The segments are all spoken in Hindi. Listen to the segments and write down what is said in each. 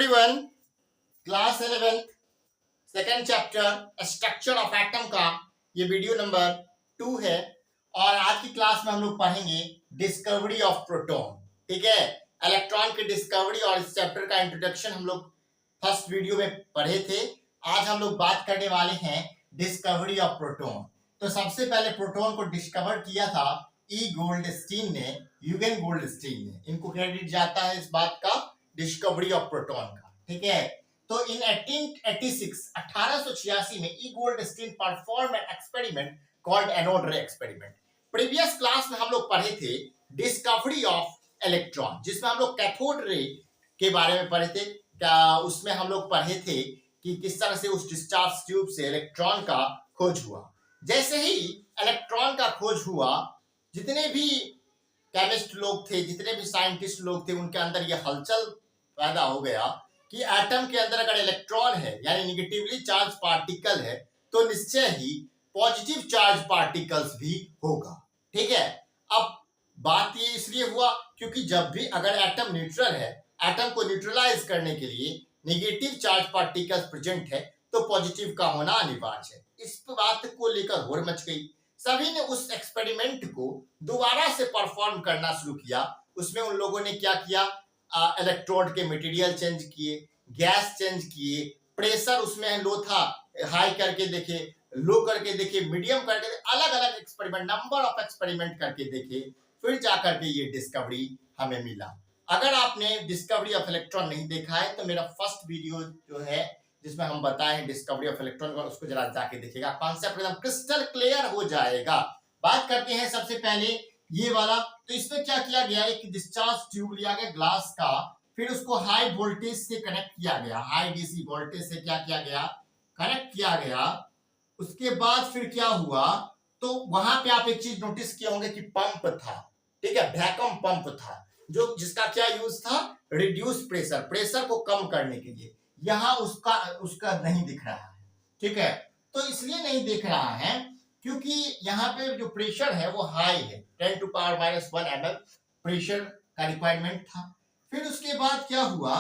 Everyone, class 11 second chapter structure of atom का ये वीडियो नंबर 2 है। और आज की क्लास में हम लोग पढ़ेंगे डिस्कवरी ऑफ प्रोटॉन। ठीक है, इलेक्ट्रॉन की डिस्कवरी और इस चैप्टर का इंट्रोडक्शन हम लोग फर्स्ट वीडियो में पढ़े थे। आज हम लोग बात करने वाले हैं डिस्कवरी ऑफ प्रोटॉन। तो सबसे पहले प्रोटॉन को डिस्कवर किया था ई गोल्डस्टीन ने, यूगेन गोल्डस्टीन ने। इनको क्रेडिट जाता है इस बात का, डिस्कवरी ऑफ प्रोटॉन का। ठीक है, तो इन 1886 में ई Goldstein perform an experiment called anode रे एक्सपेरिमेंट। प्रीवियस क्लास में हम लोग पढ़े थे डिस्कवरी ऑफ इलेक्ट्रॉन, जिसमें हम लोग कैथोड रे के बारे में पढ़े थे। उसमें हम लोग पढ़े थे कि किस तरह से उस डिस्चार्ज ट्यूब से इलेक्ट्रॉन का खोज हुआ। जैसे ही इलेक्ट्रॉन का खोज हुआ, जितने भी केमिस्ट लोग थे, जितने भी साइंटिस्ट लोग थे, उनके अंदर यह हलचल पैदा हो गया कि एटम के अंदर अगर इलेक्ट्रॉन है यानी निगेटिवली चार्ज पार्टिकल है, तो निश्चय ही पॉजिटिव चार्ज पार्टिकल्स भी होगा। ठीक है, अब बात ये इसलिए हुआ क्योंकि जब भी अगर एटम न्यूट्रल है, एटम को न्यूट्रलाइज करने के लिए निगेटिव चार्ज पार्टिकल्स प्रेजेंट है, तो पॉजिटिव का होना अनिवार्य है। इस बात को लेकर होड़ मच गई। सभी ने उस एक्सपेरिमेंट को दोबारा से परफॉर्म करना शुरू किया। उसमें उन लोगों ने क्या किया, इलेक्ट्रोड के मटेरियल चेंज किए, गैस चेंज किए, प्रेशर उसमें लो था, हाई करके देखे, लो करके देखे, मीडियम करके देखे, अलग अलग एक्सपेरिमेंट, नंबर ऑफ एक्सपेरिमेंट करके देखे, फिर जाकर के ये डिस्कवरी हमें मिला। अगर आपने डिस्कवरी ऑफ इलेक्ट्रॉन नहीं देखा है तो मेरा फर्स्ट वीडियो जो है जिसमें हम बताएं डिस्कवरी ऑफ इलेक्ट्रॉन, उसको जरा जाके देखिएगा, कॉन्सेप्ट एकदम क्रिस्टल क्लियर हो जाएगा। बात करते हैं सबसे पहले ये वाला। तो इसमें क्या किया गया, एक डिस्चार्ज ट्यूब लिया गया ग्लास का, फिर उसको हाई वोल्टेज से कनेक्ट किया गया, हाई डीसी वोल्टेज से क्या किया गया, कनेक्ट किया गया। उसके बाद फिर क्या हुआ, तो वहां पे आप एक चीज नोटिस किए होंगे कि पंप था। ठीक है, वैक्यूम पंप था, जो जिसका क्या यूज था, रिड्यूस प्रेशर, प्रेशर को कम करने के लिए। यहां उसका नहीं दिख रहा है। ठीक है, तो इसलिए नहीं दिख रहा है क्योंकि यहाँ पे जो प्रेशर है वो हाई है, 10 टू पावर -1 ml प्रेशर का रिक्वायरमेंट था। फिर उसके बाद क्या हुआ,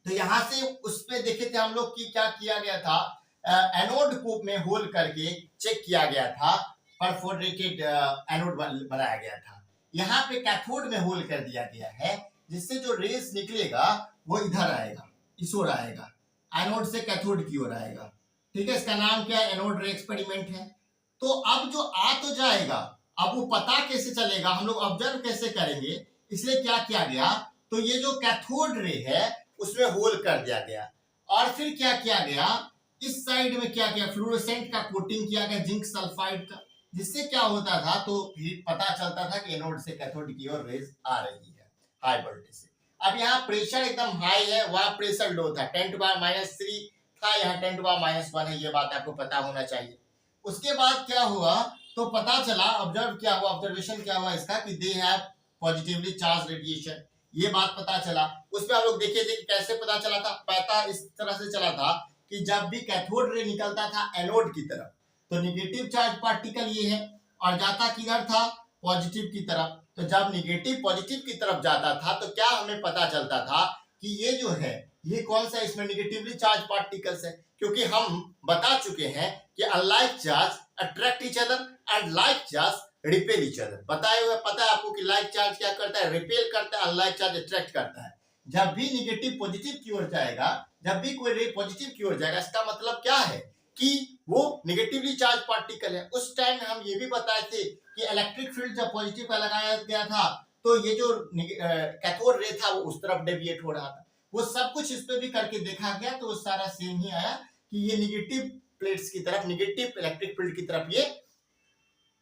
तो यहां से उस पे देखे थे हम लोग कि क्या किया गया था, एनोड को में होल करके चेक किया गया था, परफोरेटेड एनोड बनाया गया था। यहाँ पे कैथोड में होल कर दिया गया है, जिससे जो रेस निकलेगा वो इधर आएगा, इस ओर आएगा, एनोड से कैथोड की ओर आएगा। ठीक है, इसका नाम क्या है, एनोड रे एक्सपेरिमेंट है। तो अब जो आ तो जाएगा, अब वो पता कैसे चलेगा, हम लोग ऑब्जर्व कैसे करेंगे, इसलिए क्या किया गया, तो ये जो कैथोड रे है उसमें होल कर दिया गया। और फिर क्या किया गया, इस साइड में क्या किया, फ्लोरोसेंट का कोटिंग किया गया जिंक सल्फाइड का, जिससे क्या होता था, तो पता चलता था कि एनोड से कैथोड की ओर रेज आ रही है हाई वोल्टेज से। अब यहाँ प्रेशर एकदम हाई है, वहां प्रेशर लो था, 10 टू पावर -3 था, यहाँ 10 टू पावर -1 है, ये बात आपको पता होना चाहिए। उसके बाद क्या हुआ, तो पता चला, ऑब्जर्व क्या हुआ, ऑब्जर्वेशन क्या हुआ इसका, कि they have positively charge radiation, ये बात पता चला। उसमें हम लोग देखे थे कि कैसे पता चला था, पता इस तरह से चला था कि जब भी कैथोड रे निकलता था एनोड की तरफ, तो निगेटिव चार्ज पार्टिकल ये है, और जाता किधर था, पॉजिटिव की तरफ। तो जब निगेटिव पॉजिटिव की तरफ जाता था तो क्या हमें पता चलता था कि ये जो है, ये कौन सा, इसमें निगेटिवली चार्ज पार्टिकल्स है, क्योंकि हम बता चुके हैं कि unlike charge attract each other and like charge repel each other. बताए हुए पता है आपको कि लाइक चार्ज क्या करता है, रिपेल करता है, अनलाइक चार्ज अट्रैक्ट करता है। जब भी निगेटिव पॉजिटिव की ओर जाएगा, जब भी कोई रे पॉजिटिव की ओर जाएगा, इसका मतलब क्या है कि वो निगेटिवली चार्ज पार्टिकल है। उस टाइम में हम ये भी बताए थे कि इलेक्ट्रिक फील्ड जब पॉजिटिव का लगाया गया था, तो ये जो कैथोड रे था वो उस तरफ डेविएट हो रहा था। वो सब कुछ इस पे भी करके देखा गया, तो वो सारा सेम ही आया कि ये निगेटिव प्लेट्स की तरफ, निगेटिव इलेक्ट्रिक फील्ड की तरफ ये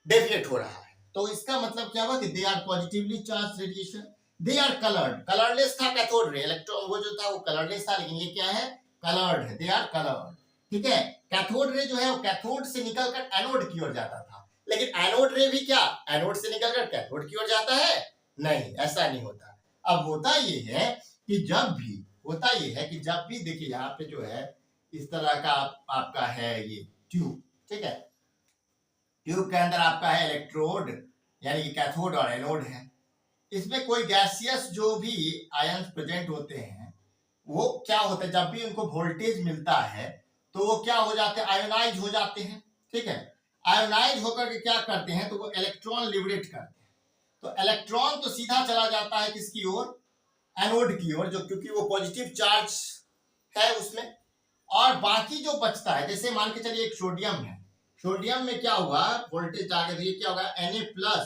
डेविएट हो रहा है। तो इसका मतलब क्या हुआ कि they are positively charge radiation, they are coloured. Colourless था कैथोड रे, इलेक्ट्रॉन वो जो था वो कलरलेस था, लेकिन ये क्या है, कलर्ड है, दे आर कलर्ड। ठीक है, कैथोड रे जो है वो कैथोड से निकलकर एनोड की ओर जाता था, लेकिन एनोड रे भी क्या एनोड से निकलकर कैथोड की ओर जाता है, नहीं, ऐसा नहीं होता। अब होता ये है कि जब भी देखिए यहाँ पे जो है इस तरह का आपका है ये ट्यूब। ठीक है, ट्यूब के अंदर आपका है इलेक्ट्रोड, यानी कि कैथोड और एनोड है। इसमें कोई गैसियस जो भी आयंस प्रेजेंट होते हैं वो क्या होता है, जब भी उनको वोल्टेज मिलता है तो वो क्या हो जाते हैं, आयोनाइज हो जाते हैं। ठीक है, आयोनाइज होकर के क्या करते हैं, तो वो इलेक्ट्रॉन लिबरेट करते हैं। तो इलेक्ट्रॉन तो सीधा चला जाता है किसकी ओर, एनोड की ओर, जो क्योंकि वो पॉजिटिव चार्ज है उसमें। और बाकी जो बचता है, जैसे मान के चलिए एक सोडियम है, सोडियम में क्या हुआ, वोल्टेज आगे देखिए क्या होगा, Na+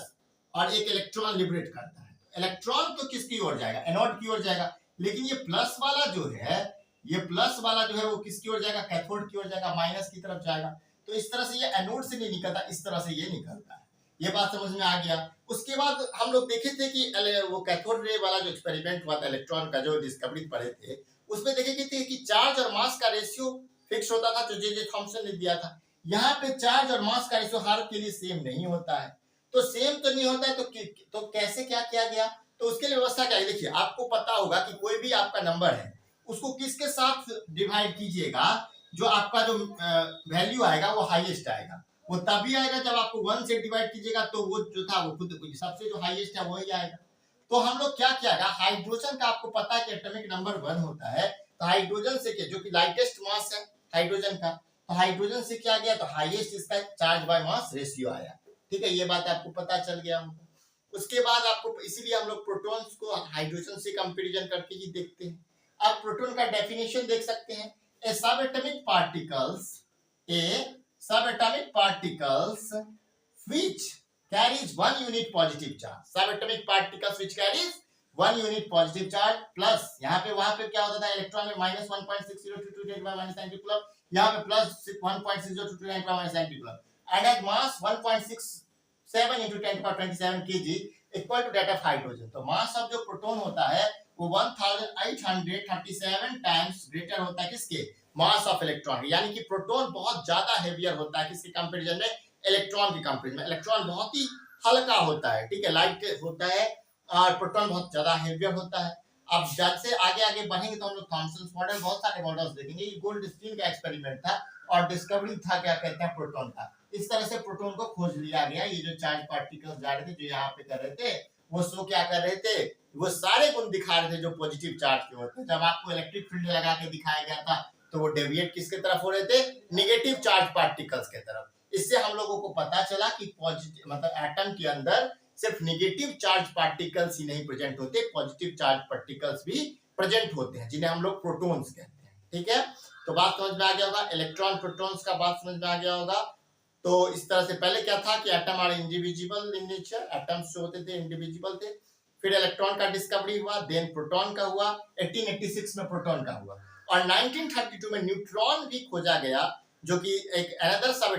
और एक इलेक्ट्रॉन लिबरेट करता है। इलेक्ट्रॉन तो किसकी ओर जाएगा, एनोड की ओर जाएगा, लेकिन ये प्लस वाला जो है, ये प्लस वाला जो है वो किसकी ओर जाएगा, कैथोड की ओर जाएगा, माइनस की तरफ जाएगा। तो इस तरह से ये एनोड से नहीं निकलता, इस तरह से ये निकलता है। ये बात समझ में आ गया। उसके बाद हम लोग देखे थे कि वो कैथोड रे वाला जो एक्सपेरिमेंट हुआ था, इलेक्ट्रॉन का जो डिस्कवरी पढ़े थे, उसमें देखे थे कि चार्ज और मास का रेशियो फिक्स होता था, जो जे थॉमसन ने दिया था। यहाँ पे चार्ज और मास का रेशियो हर के लिए सेम नहीं होता है। तो सेम तो नहीं होता है, तो कैसे क्या किया गया, तो उसके लिए व्यवस्था क्या है, देखिए आपको पता होगा कि कोई भी आपका नंबर है उसको किसके साथ डिवाइड कीजिएगा, जो आपका जो वैल्यू आएगा वो हाईएस्ट आएगा। वो तभी आएगा जब आपको 1 से डिवाइड कीजिएगा, तो वो जो था वो खुद सबसे जो हाईएस्ट है वही आएगा। तो हम लोग क्या किया गया, हाइड्रोजन का आपको पता है कि एटॉमिक नंबर 1 होता है, तो हाइड्रोजन से जो कि लाइटेस्ट मास है हाइड्रोजन का, तो हाइड्रोजन से क्या गया, तो हाईएस्ट इसका चार्ज बाय मास रेशियो आया। ठीक है, ये बात आपको पता चल गया हमको। उसके बाद आपको, इसीलिए हम लोग प्रोटॉन्स को हाइड्रोजन से कंपैरिजन करके ही देखते हैं। आप प्रोटॉन का डेफिनेशन देख सकते हैं, ए सब atomic particles which carries 1 unit positive charge, subatomic particles which carries 1 unit positive charge plus, यहाँ पे वहां पे क्या होता था, इलेक्ट्रॉन में -1.6022 10 by -90 कूलम, यहाँ पे +1.6022 10 by -90 coulomb, and at mass 1.67 into 10 power 27 kg equal to that of hydrogen। तो मास ऑफ जो प्रोटॉन होता है वो 1837 टाइम्स ग्रेटर होता है किसके, मास ऑफ इलेक्ट्रॉन, यानी कि प्रोटॉन बहुत ज्यादा हेवियर होता है किसके कंपैरिजन में, इलेक्ट्रॉन की कंपैरिजन में। इलेक्ट्रॉन बहुत ही हल्का होता है, ठीक है, लाइट होता है, और प्रोटॉन बहुत ज्यादा हेवियर होता है। अब जैसे आगे आगे बढ़ेंगे तो हम लोग थॉमसन मॉडल, बहुत सारे मॉडल्स देखेंगे। ये गोल्डस्टीन का एक्सपेरिमेंट था और डिस्कवरी था, क्या कहते हैं, प्रोटॉन का। इस तरह से प्रोटॉन को खोज लिया गया। ये जो चार्ज पार्टिकल्स जा रहे थे, जो यहाँ पे कर रहे थे, वो शो क्या कर रहे थे, वो सारे गुण दिखा रहे थे जो पॉजिटिव चार्ज के होते हैं। जब आपको इलेक्ट्रिक फील्ड लगा के दिखाया गया था, तो वो डेविएट किसके तरफ हो रहे थे, नेगेटिव चार्ज पार्टिकल्स के तरफ। इससे हम लोगों को पता चला कि पॉजिटिव मतलब एटम के अंदर सिर्फ नेगेटिव चार्ज पार्टिकल्स ही नहीं प्रेजेंट होते, पॉजिटिव चार्ज पार्टिकल्स भी प्रेजेंट होते हैं, जिन्हें हम लोग प्रोटॉन्स कहते हैं। ठीक है, तो बात समझ में आ गया होगा, इलेक्ट्रॉन प्रोटॉन्स का बात समझ में आ गया होगा। तो इस तरह से पहले क्या था कि atom are individual in nature, atoms जो होते थे इंडिविजुअल थे। फिर इलेक्ट्रॉन का डिस्कवरी हुआ, देन प्रोटॉन का हुआ, 1886 में प्रोटॉन का हुआ, और 1932 में न्यूट्रॉन भी खोजा गया, जो कि एक अनदर सब